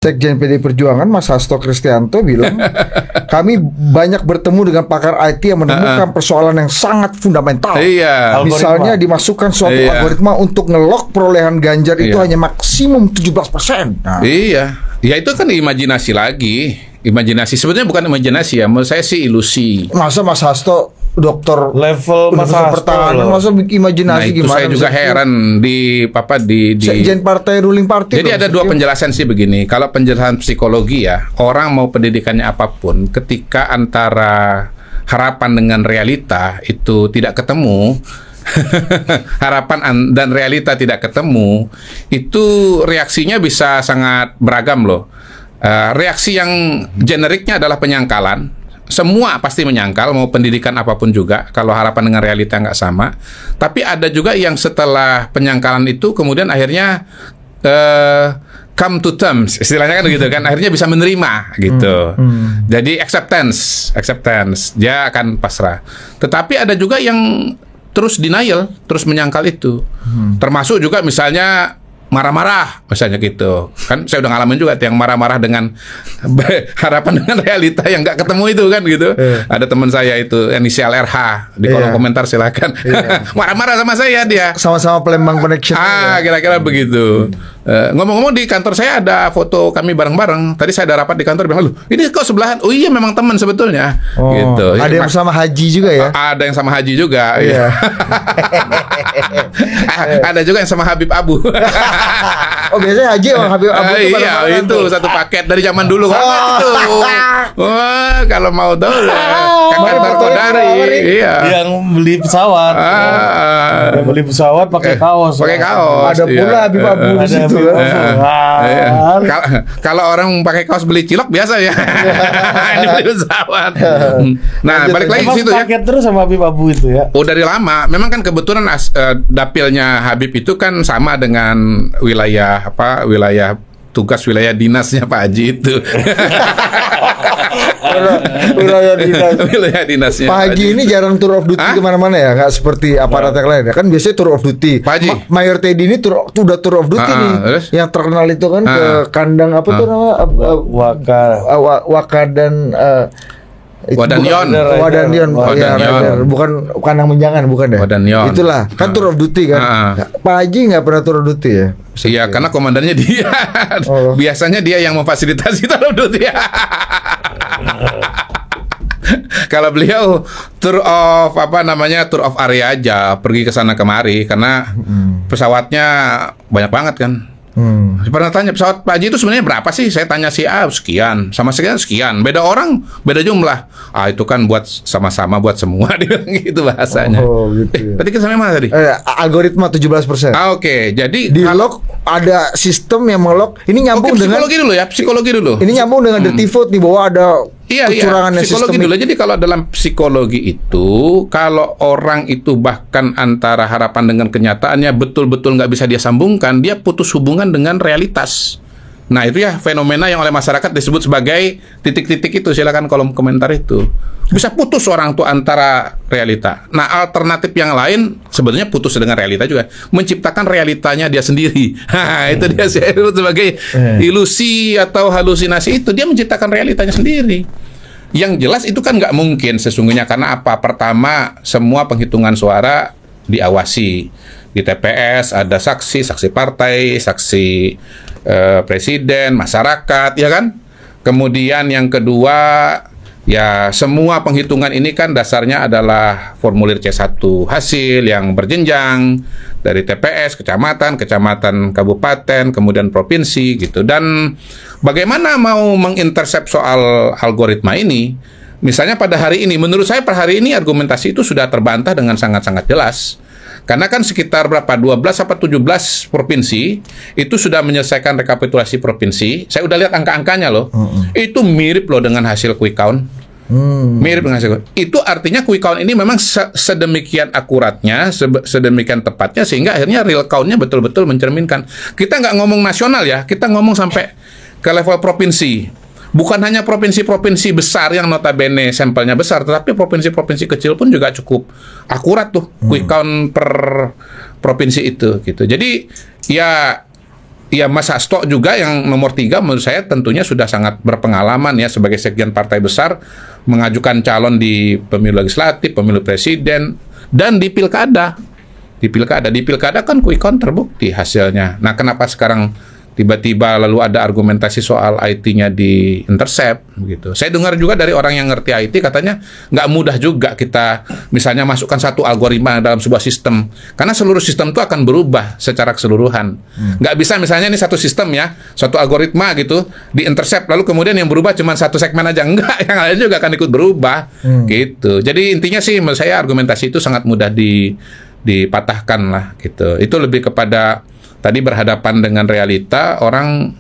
Sekjen PD Perjuangan Mas Hasto Kristianto bilang kami banyak bertemu dengan pakar IT yang menemukan persoalan yang sangat fundamental. Iya. Misalnya dimasukkan suatu algoritma untuk ngelok perolehan Ganjar itu hanya maksimum 17%. Nah. Iya. Ya itu kan imajinasi lagi. Imajinasi sebenarnya bukan imajinasi ya. Menurut saya sih ilusi. Masa Mas Hasto dokter level Mas Hasto pertahanan masa imajinasi itu gimana? Saya juga heran di Sekjen partai ruling party. Jadi ada dua penjelasan sih begini. Kalau penjelasan psikologi ya, orang mau pendidikannya apapun, ketika antara harapan dengan realita itu tidak ketemu, harapan dan realita tidak ketemu, itu reaksinya bisa sangat beragam loh. Reaksi yang generiknya adalah penyangkalan. Semua pasti menyangkal, mau pendidikan apapun juga, kalau harapan dengan realita nggak sama. Tapi ada juga yang setelah penyangkalan itu, kemudian akhirnya come to terms, istilahnya kan gitu kan, akhirnya bisa menerima gitu. Jadi acceptance, dia akan pasrah. Tetapi ada juga yang terus denial, terus menyangkal itu. Termasuk juga misalnya marah-marah, misalnya gitu. Kan saya udah ngalamin juga yang marah-marah dengan harapan dengan realita yang nggak ketemu itu kan gitu. Ada teman saya itu inisial RH di kolom komentar silakan. Marah-marah sama saya dia. Sama-sama Palembang Connection. Kira-kira begitu. Ngomong-ngomong di kantor saya ada foto kami bareng-bareng. Tadi saya ada rapat di kantor bilang, "Loh, ini kok sebelahan?" Oh iya memang teman sebetulnya. Gitu. Ada yang sama Haji juga ya? Ada yang sama Haji juga. Iya. Ada juga yang sama Habib Abu. Oh biasanya Haji sama Habib Abu itu iya, itu satu paket dari zaman dulu kan itu. Wah, kalau mau tahu kantor Kodari. Iya. Yang beli pesawat. Yang beli pesawat pakai kaos. Pakai kaos. Ada pula Habib Abu di situ. Kalau orang pakai kaos beli cilok biasa ya. Ini beli pesawat. Nah, balik lagi ke situ ya. Paket terus sama Habib Abu itu ya. Oh, dari lama. Memang kan kebetulan dapilnya Habib itu kan sama dengan wilayah tugas wilayah dinasnya Pak Haji itu. Wilayah dinasnya Pak Haji ini jarang tour of duty kemana-mana ya, nggak seperti aparat yang lain ya. Kan biasanya tour of duty. Pak Haji Mayor Teddy ini udah tour of duty nih. Terus? Yang terkenal itu kan ke kandang apa tuh nama Waka dan Wadanion. Bukan kandang menjangan, bukan ya? Wadanion. Itulah kan tour of duty kan. Pak Haji nggak pernah tour of duty ya? Iya, karena komandannya dia. Biasanya dia yang memfasilitasi tour of duty. Kalau beliau tour of area aja, pergi ke sana kemari karena pesawatnya banyak banget kan. Pernah tanya pesawat Pak Haji itu sebenarnya berapa sih? Saya tanya si A sekian, sama sekian. Beda orang, beda jumlah. Itu kan buat sama-sama, buat semua dia gitu bahasanya. Gitu. Berarti kita sampai mana tadi? Algoritma 17%. Oke. Jadi di lock ada sistem yang mengelok. Ini nyambung dengan psikologi dulu. Ini nyambung dengan dirty vote di bawah ada kecurangan psikologi dulu. Jadi kalau dalam psikologi itu, kalau orang itu bahkan antara harapan dengan kenyataannya betul-betul nggak bisa dia sambungkan, dia putus hubungan dengan realitas. Nah itu ya fenomena yang oleh masyarakat disebut sebagai titik-titik itu. Silakan kolom komentar itu. Bisa putus orang tuh antara realita. Nah alternatif yang lain sebenarnya putus dengan realita juga, menciptakan realitanya dia sendiri. Itu dia sebut sebagai ilusi atau halusinasi. Itu dia menciptakan realitanya sendiri. Yang jelas itu kan nggak mungkin sesungguhnya. Karena apa? Pertama, semua penghitungan suara diawasi. Di TPS ada saksi partai, saksi presiden, masyarakat, ya kan? Kemudian yang kedua, ya semua penghitungan ini kan dasarnya adalah formulir C1 hasil yang berjenjang dari TPS, kecamatan, kabupaten, kemudian provinsi gitu. Dan bagaimana mau mengintersep soal algoritma ini? Misalnya pada hari ini, menurut saya per hari ini argumentasi itu sudah terbantah dengan sangat-sangat jelas. Karena kan sekitar berapa 12 atau 17 provinsi itu sudah menyelesaikan rekapitulasi provinsi. Saya udah lihat angka-angkanya loh. Itu mirip loh dengan hasil quick count. Mirip dengan hasil. Itu artinya quick count ini memang sedemikian akuratnya, sedemikian tepatnya sehingga akhirnya real count-nya betul-betul mencerminkan. Kita nggak ngomong nasional ya, kita ngomong sampai ke level provinsi. Bukan hanya provinsi-provinsi besar yang notabene sampelnya besar, tetapi provinsi-provinsi kecil pun juga cukup akurat tuh quick count per provinsi itu gitu. Jadi ya ya Mas Hasto juga yang nomor 3 menurut saya tentunya sudah sangat berpengalaman ya sebagai sekjen partai besar mengajukan calon di pemilu legislatif, pemilu presiden, dan di pilkada. Di pilkada kan quick count terbukti hasilnya. Nah, kenapa sekarang tiba-tiba lalu ada argumentasi soal IT-nya di intercept gitu. Saya dengar juga dari orang yang ngerti IT katanya nggak mudah juga kita misalnya masukkan satu algoritma dalam sebuah sistem karena seluruh sistem itu akan berubah secara keseluruhan. Nggak bisa misalnya ini satu sistem ya, satu algoritma gitu di intercept lalu kemudian yang berubah cuma satu segmen aja, enggak, yang lain juga akan ikut berubah gitu. Jadi intinya sih menurut saya argumentasi itu sangat mudah dipatahkan lah gitu. Itu lebih kepada tadi berhadapan dengan realita, orang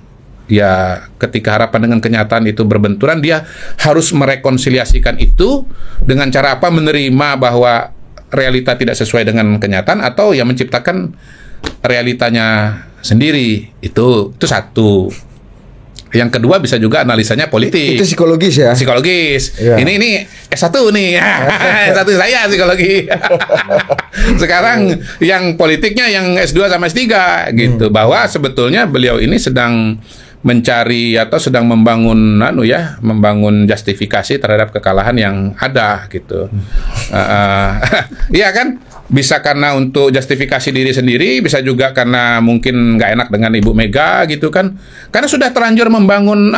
ya ketika harapan dengan kenyataan itu berbenturan, dia harus merekonsiliasikan itu dengan cara apa, menerima bahwa realita tidak sesuai dengan kenyataan atau ya menciptakan realitanya sendiri. Itu satu. Yang kedua bisa juga analisanya politik. Itu psikologis ya? Psikologis. Ya. Ini S1 nih. S1 saya psikologi. Sekarang yang politiknya yang S2 sama S3 gitu. Bahwa sebetulnya beliau ini sedang mencari atau sedang membangun membangun justifikasi terhadap kekalahan yang ada gitu. Iya kan? Bisa karena untuk justifikasi diri sendiri, bisa juga karena mungkin nggak enak dengan Ibu Mega gitu kan. Karena sudah terlanjur membangun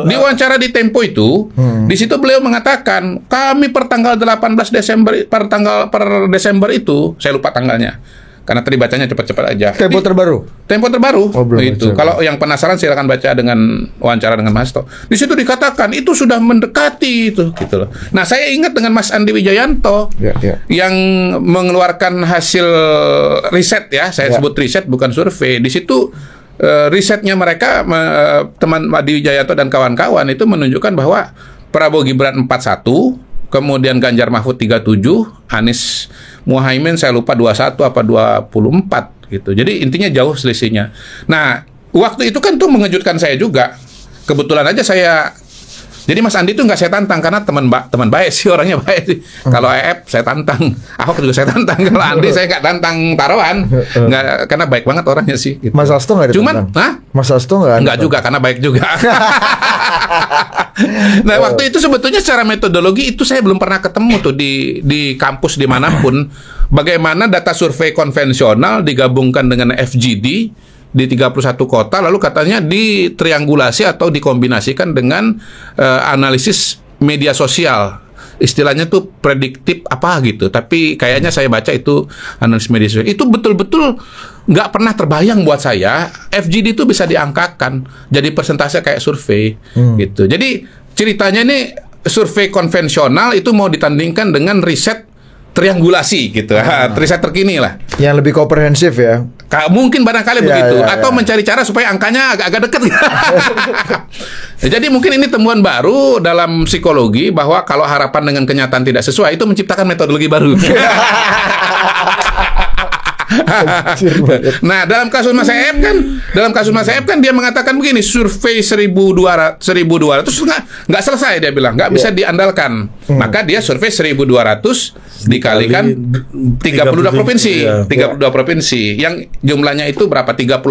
Di wawancara di Tempo itu, di situ beliau mengatakan, kami per tanggal 18 Desember per Desember itu, saya lupa tanggalnya. Karena tadi bacanya cepat-cepat aja. Tempo terbaru. Oh, itu. Kalau yang penasaran silakan baca dengan wawancara dengan Mas Hasto. Di situ dikatakan itu sudah mendekati itu gitu loh. Nah, saya ingat dengan Mas Andi Wijayanto yang mengeluarkan hasil riset ya, saya sebut riset bukan survei. Di situ risetnya mereka teman Andi Wijayanto dan kawan-kawan itu menunjukkan bahwa Prabowo Gibran 41, kemudian Ganjar Mahfud 37, Anies Muhaimin saya lupa 21 apa 24 gitu. Jadi intinya jauh selisihnya. Nah, waktu itu kan tuh mengejutkan saya juga. Kebetulan aja jadi Mas Andi tuh nggak saya tantang karena teman baik sih, orangnya baik sih. Kalau EF saya tantang, Ahok juga saya tantang. Kalau Andi saya nggak tantang taruhan, nggak, karena baik banget orangnya sih. Gitu. Mas Hasto nggak ditantang? Mas Hasto nggak juga karena baik juga. Nah, waktu itu sebetulnya secara metodologi itu saya belum pernah ketemu tuh di kampus dimanapun bagaimana data survei konvensional digabungkan dengan FGD di 31 kota, lalu katanya ditriangulasi atau dikombinasikan dengan analisis media sosial. Istilahnya tuh prediktif apa gitu, tapi kayaknya saya baca itu analisis media sosial. Itu betul-betul nggak pernah terbayang buat saya FGD itu bisa diangkakan jadi persentase kayak survei gitu. Jadi ceritanya ini survei konvensional itu mau ditandingkan dengan riset triangulasi gitu, riset terkini lah. Yang lebih komprehensif ya. Mungkin barangkali begitu, atau mencari cara supaya angkanya agak-agak dekat. Jadi mungkin ini temuan baru dalam psikologi bahwa kalau harapan dengan kenyataan tidak sesuai itu menciptakan metodologi baru. Nah, dalam kasus Mas Ep kan dia mengatakan begini, survei 1.200 nggak selesai, dia bilang nggak bisa diandalkan. Maka dia survei 1.200 dikalikan 32 provinsi, 32 provinsi yang jumlahnya itu berapa, 38.000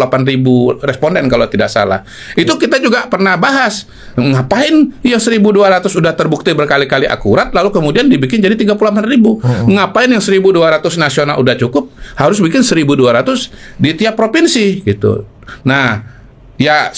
responden kalau tidak salah. Itu kita juga pernah bahas, ngapain yang 1.200 sudah terbukti berkali-kali akurat lalu kemudian dibikin jadi 38.000. Ngapain yang 1.200 nasional udah cukup, harus bikin 1.200 di tiap provinsi gitu. Nah, ya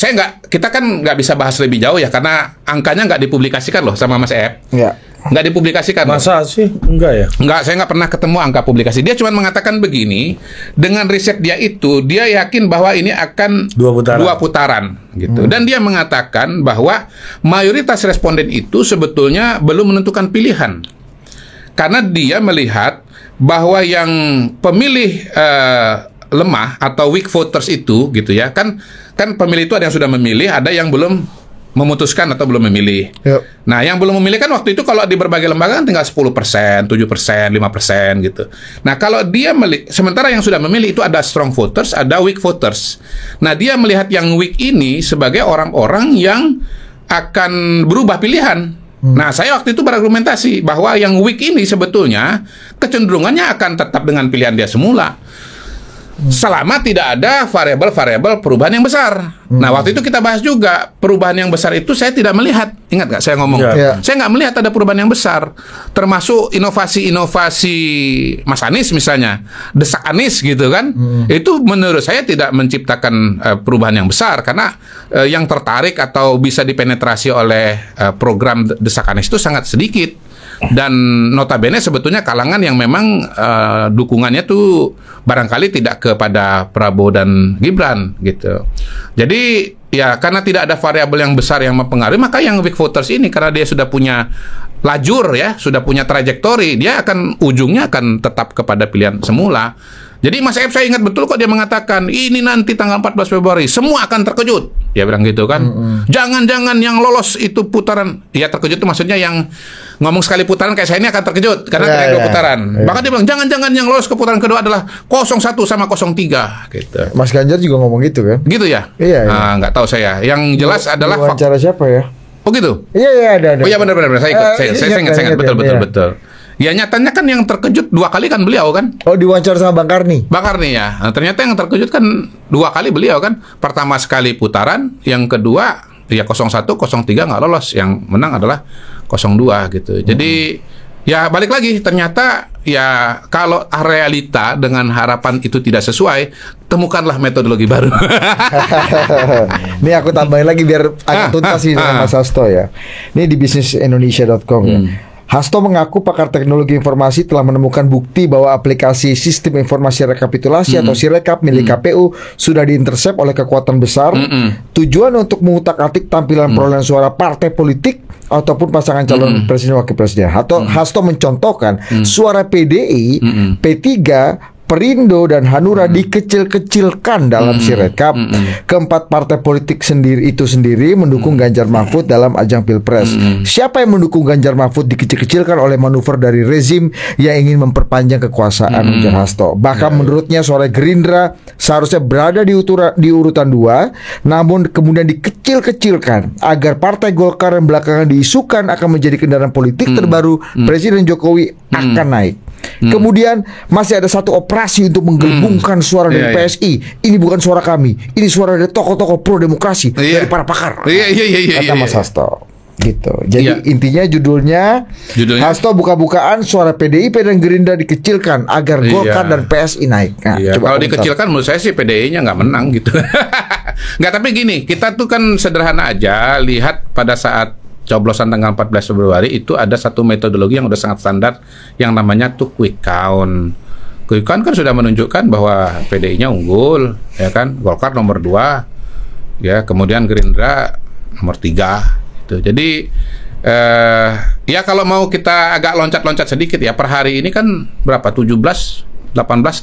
kita kan nggak bisa bahas lebih jauh ya karena angkanya nggak dipublikasikan loh sama Mas Ep. Ya. Nggak dipublikasikan. Masa sih? Enggak ya? Enggak, saya nggak pernah ketemu angka publikasi. Dia cuma mengatakan begini, dengan riset dia itu, dia yakin bahwa ini akan dua putaran gitu. Dan dia mengatakan bahwa mayoritas responden itu sebetulnya belum menentukan pilihan. Karena dia melihat bahwa yang pemilih lemah atau weak voters itu gitu ya, kan pemilih itu ada yang sudah memilih, ada yang belum memutuskan atau belum memilih. Yep. Nah, yang belum memilih kan waktu itu kalau di berbagai lembaga kan tinggal 10%, 7%, 5% gitu. Nah, kalau dia sementara yang sudah memilih itu ada strong voters, ada weak voters. Nah, dia melihat yang weak ini sebagai orang-orang yang akan berubah pilihan. Nah, saya waktu itu berargumentasi bahwa yang weak ini sebetulnya kecenderungannya akan tetap dengan pilihan dia semula. selama tidak ada variabel-variabel perubahan yang besar. Nah, waktu itu kita bahas juga perubahan yang besar itu saya tidak melihat. Ingat nggak saya ngomong? Ya. Saya nggak melihat ada perubahan yang besar. Termasuk inovasi-inovasi Mas Anies misalnya, desak Anies gitu kan. Itu menurut saya tidak menciptakan perubahan yang besar karena yang tertarik atau bisa dipenetrasi oleh program desak Anies itu sangat sedikit. Dan notabene sebetulnya kalangan yang memang dukungannya tuh barangkali tidak kepada Prabowo dan Gibran gitu. Jadi ya karena tidak ada variabel yang besar yang mempengaruhi, maka yang weak voters ini karena dia sudah punya lajur ya, sudah punya trajektori, dia akan ujungnya akan tetap kepada pilihan semula. Jadi Mas Ep saya ingat betul kok dia mengatakan ini nanti tanggal 14 Februari semua akan terkejut. Dia bilang gitu kan. Jangan-jangan yang lolos itu putaran. Ya terkejut itu maksudnya yang ngomong sekali putaran kayak saya ini akan terkejut karena ada dua putaran. Bahkan dia bilang jangan-jangan yang lolos ke putaran kedua adalah 01 sama 03 gitu. Mas Ganjar juga ngomong gitu kan? Gitu ya? Iya. Nggak tahu saya. Yang jelas adalah wawancara siapa ya? Oh gitu? Iya ada. Oh iya benar. Saya ikut. Saya ingat betul. Ya nyatanya kan yang terkejut 2 kali kan beliau kan. Oh diwawancara sama Bang Karni. Bang Karni ya. Nah, ternyata yang terkejut kan 2 kali beliau kan. Pertama sekali putaran, yang kedua ya 01, 03 nggak lolos. Yang menang adalah 02 gitu. Jadi ya balik lagi ternyata ya kalau realita dengan harapan itu tidak sesuai, temukanlah metodologi baru. Ini aku tambahin lagi biar agak tuntas sih dengan Mas Hasto ya. Ini di bisnisindonesia.com ya. Hasto mengaku pakar teknologi informasi telah menemukan bukti bahwa aplikasi sistem informasi rekapitulasi atau Sirekap milik KPU sudah diintersep oleh kekuatan besar. Tujuan untuk mengutak-atik tampilan perolehan suara partai politik ataupun pasangan calon presiden wakil presiden. Hasto mencontohkan suara PDI, P3, Perindo dan Hanura dikecil-kecilkan dalam Sirekap. Keempat partai politik itu sendiri mendukung Ganjar Mahfud dalam ajang Pilpres. Siapa yang mendukung Ganjar Mahfud dikecil-kecilkan oleh manuver dari rezim yang ingin memperpanjang kekuasaan, ujar Hasto. Bahkan menurutnya suara Gerindra seharusnya berada di urutan 2, namun kemudian dikecil-kecilkan agar partai Golkar yang belakangan diisukan akan menjadi kendaraan politik terbaru Presiden Jokowi akan naik. Kemudian masih ada satu operasi untuk menggelembungkan suara dari PSI. Ini bukan suara kami, ini suara dari tokoh-tokoh pro demokrasi dari para pakar. Kata Mas Hasto. Gitu. Jadi intinya judulnya Hasto buka-bukaan suara PDIP dan Gerindra dikecilkan agar Golkar dan PSI naik. Nah, kalau dikecilkan menurut saya sih PDI-nya nggak menang gitu. Nggak, tapi gini, kita tuh kan sederhana aja lihat pada saat coblosan tanggal 14 Februari itu ada satu metodologi yang udah sangat standar yang namanya tuh quick count. Quick count kan sudah menunjukkan bahwa PDI-nya unggul, ya kan? Golkar nomor 2, ya, kemudian Gerindra nomor 3 gitu. Jadi ya kalau mau kita agak loncat-loncat sedikit ya, per hari ini kan berapa? 18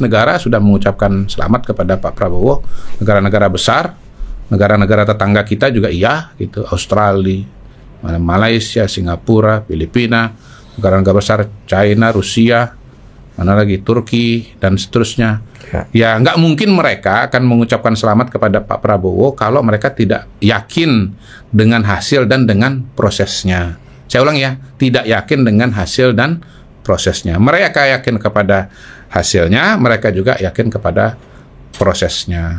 negara sudah mengucapkan selamat kepada Pak Prabowo. Negara-negara besar, negara-negara tetangga kita juga gitu, Australia, Malaysia, Singapura, Filipina, negara-negara besar, China, Rusia, mana lagi, Turki, dan seterusnya. Ya nggak mungkin mereka akan mengucapkan selamat kepada Pak Prabowo kalau mereka tidak yakin dengan hasil dan dengan prosesnya. Saya ulang ya, tidak yakin dengan hasil dan prosesnya. Mereka yakin kepada hasilnya, mereka juga yakin kepada prosesnya.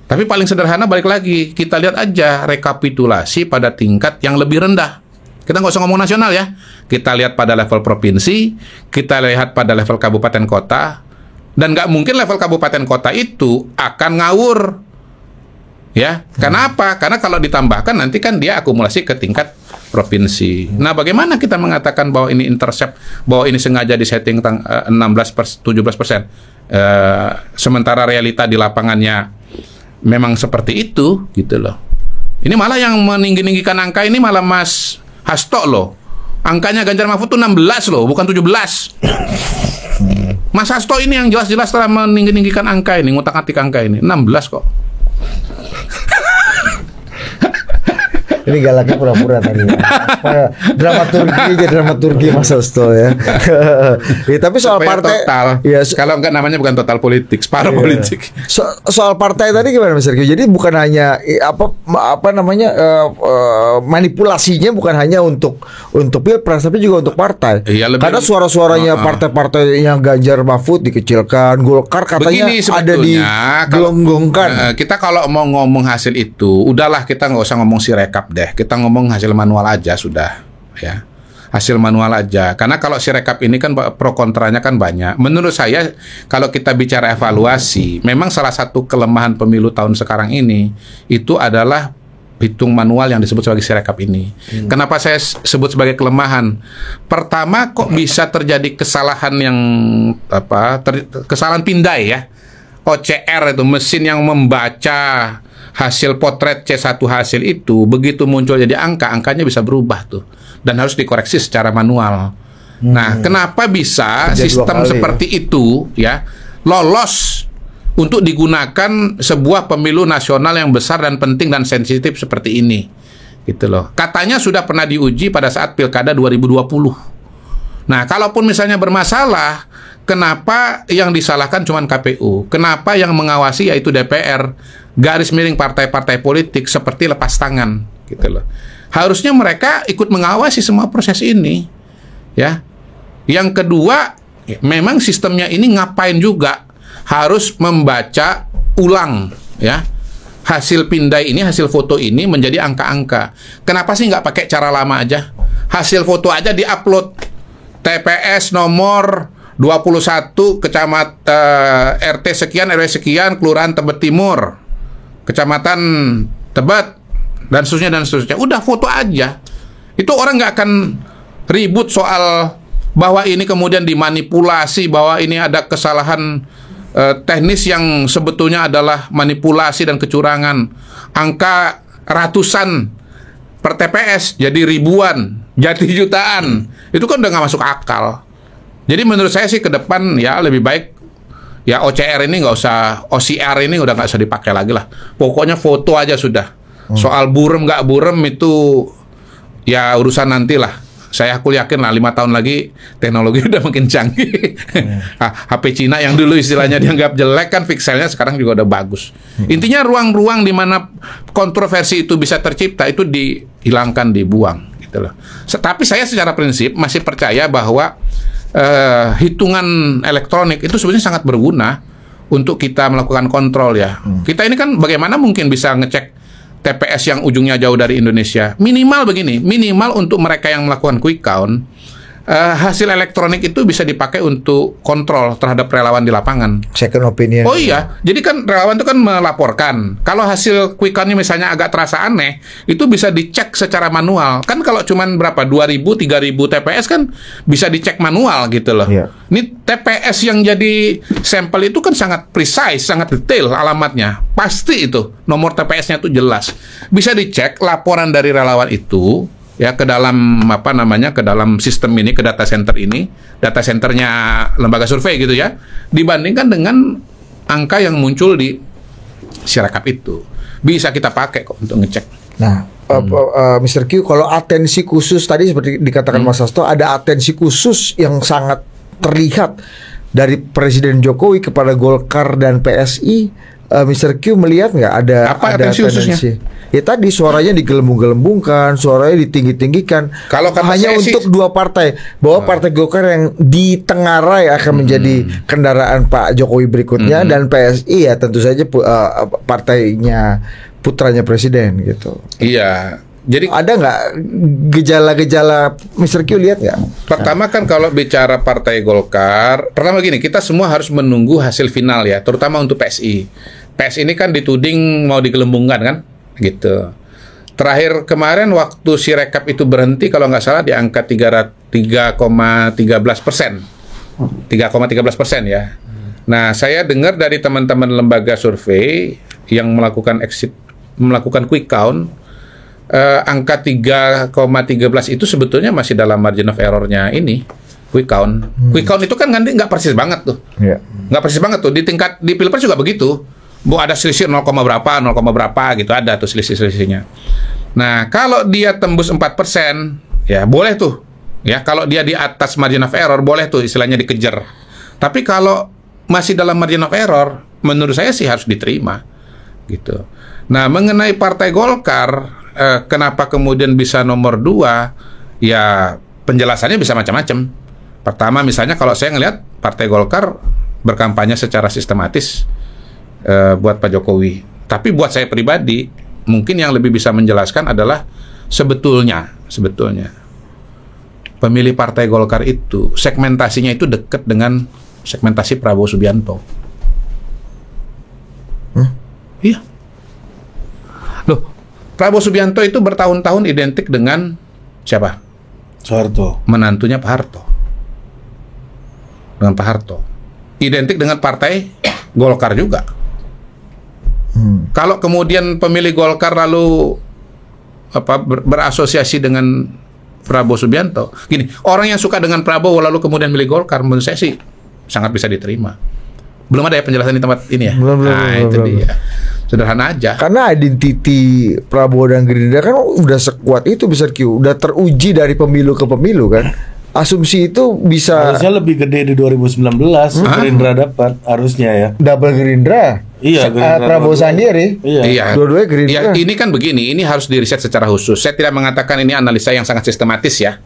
Tapi paling sederhana balik lagi, kita lihat aja rekapitulasi pada tingkat yang lebih rendah. Kita nggak usah ngomong nasional ya. Kita lihat pada level provinsi, kita lihat pada level kabupaten kota, dan nggak mungkin level kabupaten kota itu akan ngawur. Ya, kenapa? Karena kalau ditambahkan nanti kan dia akumulasi ke tingkat provinsi. Nah, bagaimana kita mengatakan bahwa ini intercept, bahwa ini sengaja disetting 17%, sementara realita di lapangannya memang seperti itu gitu loh. Ini malah yang meninggi-ninggikan angka ini malah Mas Hasto loh. Angkanya Ganjar Mahfud tuh 16 loh, bukan 17. Mas Hasto ini yang jelas-jelas telah meninggi-ninggikan angka ini, ngutak-atik angka ini 16 kok. Ini galaknya pura-pura tadi. Dramaturgi Mas Hasto ya. Ya, tapi soal Supaya partai total. ya, Kalau enggak namanya bukan total politik, separuh politik. soal partai tadi gimana Mas Sergio? Jadi bukan hanya apa namanya manipulasinya bukan hanya untuk Pilpres tapi juga untuk partai. Iya, Karena suara-suaranya partai-partai yang Ganjar Mahfud dikecilkan, Golkar katanya Begini ada di gelonggongkan. Kita kalau mau ngomong hasil itu, udahlah kita nggak usah ngomong sirekap deh. Kita ngomong hasil manual aja sudah, ya. Hasil manual aja. Karena kalau sirekap ini kan pro kontranya kan banyak. Menurut saya kalau kita bicara evaluasi, memang salah satu kelemahan pemilu tahun sekarang ini itu adalah hitung manual yang disebut sebagai sirekap ini. Kenapa saya sebut sebagai kelemahan? Pertama, kok bisa terjadi kesalahan yang kesalahan pindai ya. OCR itu mesin yang membaca hasil potret C1 hasil itu begitu muncul jadi angkanya bisa berubah tuh dan harus dikoreksi secara manual. Nah, kenapa bisa sistem seperti itu ya lolos untuk digunakan sebuah pemilu nasional yang besar dan penting dan sensitif seperti ini? Gitu loh. Katanya sudah pernah diuji pada saat Pilkada 2020. Nah, kalaupun misalnya bermasalah, kenapa yang disalahkan cuma KPU? Kenapa yang mengawasi yaitu DPR? Garis miring partai-partai politik seperti lepas tangan, gitu loh. Harusnya mereka ikut mengawasi semua proses ini, ya. Yang kedua, memang sistemnya ini ngapain juga harus membaca ulang, ya. Hasil pindai ini, hasil foto ini menjadi angka-angka. Kenapa sih nggak pakai cara lama aja? Hasil foto aja diupload TPS nomor 21 RT sekian RW sekian Kelurahan Tebet Timur, Kecamatan Tebet dan seterusnya. Udah foto aja. Itu orang nggak akan ribut soal bahwa ini kemudian dimanipulasi, bahwa ini ada kesalahan teknis yang sebetulnya adalah manipulasi dan kecurangan. Angka ratusan per TPS jadi ribuan, jadi jutaan. Itu kan udah nggak masuk akal. Jadi menurut saya sih ke depan ya lebih baik ya OCR ini nggak usah, OCR ini udah nggak usah dipakai lagi lah. Pokoknya foto aja sudah. Soal burem nggak burem itu ya urusan nanti lah. Aku yakin lah 5 tahun lagi teknologi udah makin canggih. HP Cina yang dulu istilahnya dianggap jelek kan pixelnya sekarang juga udah bagus. Intinya ruang-ruang di mana kontroversi itu bisa tercipta itu dihilangkan, dibuang gitu loh. Tapi saya secara prinsip masih percaya bahwa hitungan elektronik itu sebenarnya sangat berguna untuk kita melakukan kontrol ya. Kita ini kan bagaimana mungkin bisa ngecek TPS yang ujungnya jauh dari Indonesia. Minimal begini, minimal untuk mereka yang melakukan quick count, hasil elektronik itu bisa dipakai untuk kontrol terhadap relawan di lapangan. Second opinion. Oh iya, jadi kan relawan itu kan melaporkan. Kalau hasil quick count-nya misalnya agak terasa aneh, itu bisa dicek secara manual. Kan kalau cuman berapa, 2.000, 3.000 TPS kan bisa dicek manual gitu loh. Iya. Ini TPS yang jadi sampel itu kan sangat precise, sangat detail alamatnya. Pasti itu, nomor TPS-nya itu jelas. Bisa dicek laporan dari relawan itu ya ke dalam ke dalam sistem ini, ke data center ini, data centernya lembaga survei gitu ya, dibandingkan dengan angka yang muncul di sirekap itu. Bisa kita pakai kok untuk ngecek. Nah, Mr. Q, kalau atensi khusus tadi seperti dikatakan Mas Hasto, ada atensi khusus yang sangat terlihat dari Presiden Jokowi kepada Golkar dan PSI. Mr. Q melihat nggak ada atensi khususnya? Ya tadi suaranya digelembung-gelembungkan, suaranya ditinggi-tinggikan. Kalau hanya untuk dua partai, bahwa Partai Golkar yang ditengarai akan menjadi kendaraan Pak Jokowi berikutnya, dan PSI ya tentu saja partainya putranya Presiden gitu. Iya. Jadi ada nggak gejala-gejala, Mr. Q lihat nggak? Pertama kan kalau bicara Partai Golkar, pertama gini, kita semua harus menunggu hasil final ya, terutama untuk PSI. PSI ini kan dituding mau digelembungkan kan, gitu. Terakhir kemarin waktu Sirekap itu berhenti, kalau nggak salah di angka 3,13%, 3,13% ya. Nah, saya dengar dari teman-teman lembaga survei yang melakukan quick count, angka 3,13 itu sebetulnya masih dalam margin of error-nya ini quick count. Quick count itu kan nanti nggak persis banget tuh. Nggak persis banget tuh. Di Pilpres juga begitu. Bu ada selisih 0, berapa gitu, ada tuh selisih-selisihnya. Nah, kalau dia tembus 4%, ya boleh tuh. Ya, kalau dia di atas margin of error, boleh tuh istilahnya dikejar. Tapi kalau masih dalam margin of error, menurut saya sih harus diterima. Gitu. Nah, mengenai Partai Golkar, kenapa kemudian bisa nomor 2? Ya, penjelasannya bisa macam-macam. Pertama, misalnya kalau saya ngelihat Partai Golkar berkampanye secara sistematis buat Pak Jokowi. Tapi buat saya pribadi, mungkin yang lebih bisa menjelaskan adalah sebetulnya pemilih Partai Golkar itu segmentasinya itu dekat dengan segmentasi Prabowo Subianto. Iya. Loh, Prabowo Subianto itu bertahun-tahun identik dengan siapa? Soeharto. Menantunya Pak Harto. Dengan Pak Harto. Identik dengan Partai Golkar juga. Kalau kemudian pemilih Golkar lalu berasosiasi dengan Prabowo Subianto, gini, orang yang suka dengan Prabowo lalu kemudian milih Golkar, menurut saya sih sangat bisa diterima. Belum ada ya penjelasan di tempat ini ya? Belum, itu dia. Sederhana aja. Karena identiti Prabowo dan Gerindra kan udah sekuat itu, besar Q, udah teruji dari pemilu ke pemilu kan. Asumsi itu bisa harusnya lebih gede di 2019. Gerindra dapat harusnya ya. Double Gerindra. Iya, Prabowo sendiri. Iya. Dua-duanya Gerindra. Ya, ini kan begini, ini harus diriset secara khusus. Saya tidak mengatakan ini analisa yang sangat sistematis ya.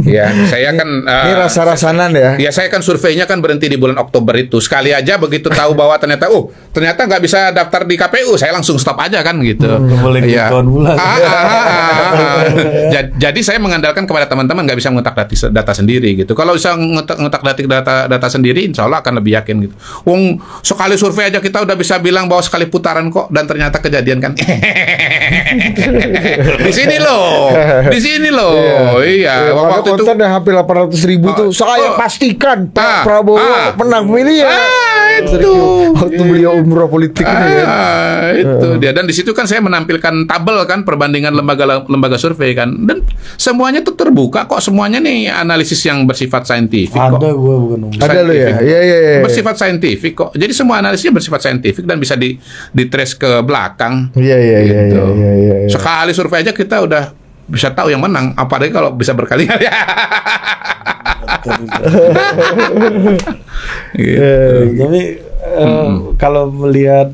Ya, saya kan ini rasa-rasanan ya. Ya, saya kan surveinya kan berhenti di bulan Oktober itu. Sekali aja begitu tahu bahwa ternyata nggak bisa daftar di KPU, saya langsung stop aja kan gitu. Boleh bulan. Jadi saya mengandalkan kepada teman-teman nggak bisa mengotak data sendiri gitu. Kalau bisa ngotak data sendiri, insya Allah akan lebih yakin gitu. Wong sekali survei aja kita udah bisa bilang bahwa sekali putaran kok, dan ternyata kejadian kan. Di sini loh. Iya. Waktu itu konten hampir 800.000 tuh. Saya pastikan Pak Prabowo menang pemilihan. Itu. Waktu beliau umroh politik ini kan. Itu dia. Dan di situ kan saya menampilkan tabel kan perbandingan lembaga survei kan. Dan semuanya tuh terbuka kok, semuanya nih analisis yang bersifat saintifik kok. Ada gue bukan. Ada lo ya. Iya. Bersifat saintifik kok. Jadi semua analisisnya bersifat saintifik dan bisa di trace ke belakang. Iya. Sekali survei aja kita udah bisa tahu yang menang, apalagi kalau bisa berkali-kali. Gitu. Tapi kalau melihat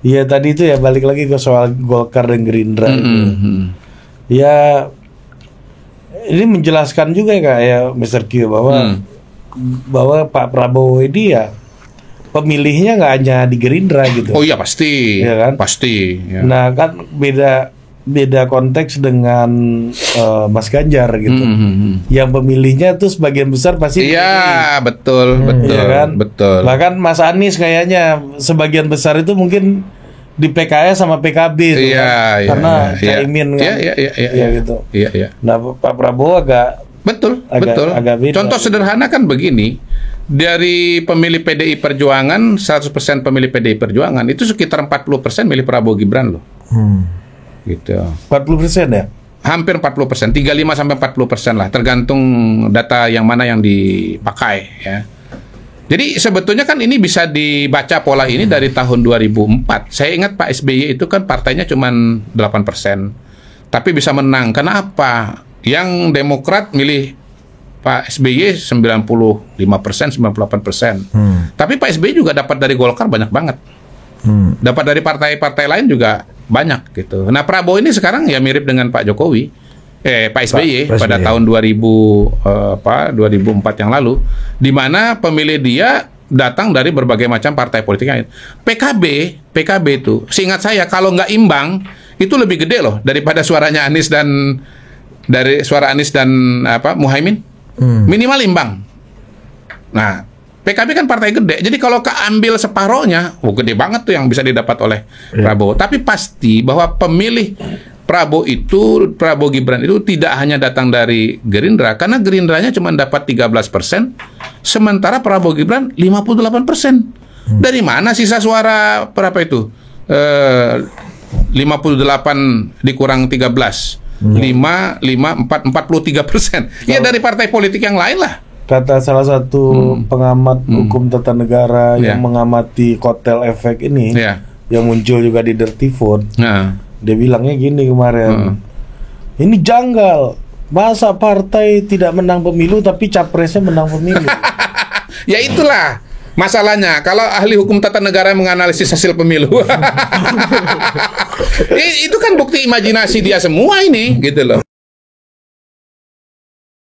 ya tadi itu ya balik lagi ke soal Golkar dan Gerindra itu. Ya ini menjelaskan juga ya Mr. Q bahwa Pak Prabowo ini ya pemilihnya nggak hanya di Gerindra gitu. Oh iya pasti, ya kan? Pasti. Ya. Nah kan beda konteks dengan Mas Ganjar gitu. Yang pemilihnya tuh sebagian besar pasti. Iya betul, ya kan? Betul. Bahkan Mas Anies kayaknya sebagian besar itu mungkin di PKS sama PKB itu kan? Karena Caimin kan. Iya gitu. Iya. Nah Pak Prabowo agak betul. Agak beda. Contoh sederhana kan begini. Dari pemilih PDI Perjuangan, 100% pemilih PDI Perjuangan itu sekitar 40% milih Prabowo Gibran loh. Gitu. 40% ya? Hampir 40%, 35 sampai 40% lah, tergantung data yang mana yang dipakai ya. Jadi sebetulnya kan ini bisa dibaca pola ini dari tahun 2004. Saya ingat Pak SBY itu kan partainya cuma 8%. Tapi bisa menang. Kenapa? Yang Demokrat milih Pak SBY 95%, 98%. Tapi Pak SBY juga dapat dari Golkar banyak banget. Dapat dari partai-partai lain juga banyak gitu. Nah Prabowo ini sekarang ya mirip dengan Pak Jokowi, Pak SBY pada tahun 2004 yang lalu, di mana pemilih dia datang dari berbagai macam partai politik lain. PKB itu, seingat saya kalau nggak imbang itu lebih gede loh daripada suaranya Anies dan Muhaimin. Minimal imbang. Nah, PKB kan partai gede. Jadi kalau keambil separohnya, gede banget tuh yang bisa didapat oleh Prabowo. Tapi pasti bahwa pemilih Prabowo Gibran itu tidak hanya datang dari Gerindra, karena Gerindranya cuma dapat 13%, sementara Prabowo Gibran 58%. Dari mana sisa suara berapa itu? 58 dikurang 13. 43%. Ya dari partai politik yang lain lah. Kata salah satu pengamat hukum tata negara yang mengamati kotel efek ini, yang muncul juga di Dirty Vote, Dia bilangnya gini kemarin. Ini janggal. Masa partai tidak menang pemilu tapi capresnya menang pemilu. Ya itulah masalahnya. Kalau ahli hukum tata negara menganalisis hasil pemilu, itu kan bukti imajinasi dia semua ini, gitu loh.